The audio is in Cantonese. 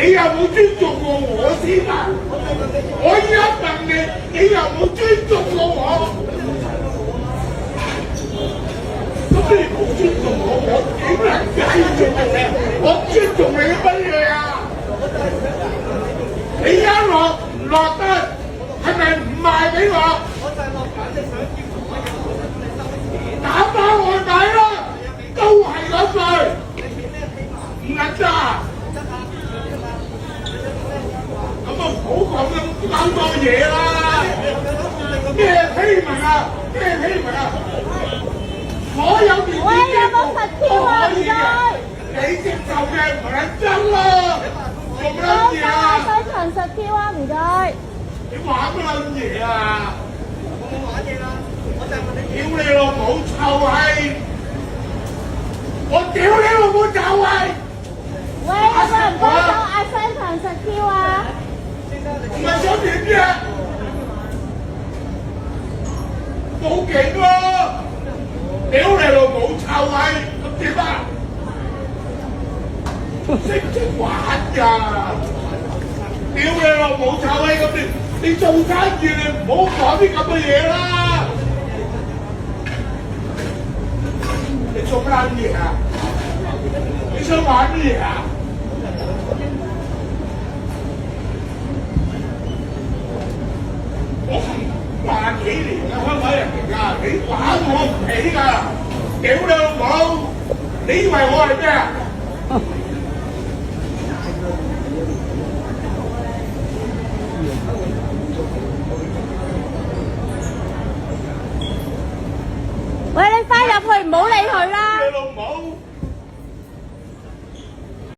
你有冇尊重過我先啊？我依家問你，你有冇尊重過我？咁你冇尊重我，我點能繼續尊重你？我尊重你乜嘢啊？你而家落唔落得？係咪唔賣俾我？打包外賣啦，都係嗰句，唔得咋？咁啊，唔好講咁多嘢啦！咩批文啊？咩批文啊？我有電子支付都可以嘅，你接受嘅唔係真咯，做乜嘢啊？西牆實 Q 啊，唔該。你玩乜嘢啊？我冇玩嘢啦，我就係問你，屌你老母臭閪！我屌你老母臭閪！喂，有冇人幫手嗌西牆實 Q 啊？唔係想點啫？報警咯！屌你老母臭閪！咁點啊？識唔識玩㗎？屌你老母臭閪！咁你做生意你唔好講啲咁嘅嘢啦！你做乜撚嘢啊？你想玩乜嘢啊？我萬幾年嘅香港人嚟㗎，你玩我唔起㗎！屌你老母！你以為我係咩啊？喂，你翻入去唔好理佢啦。你老母！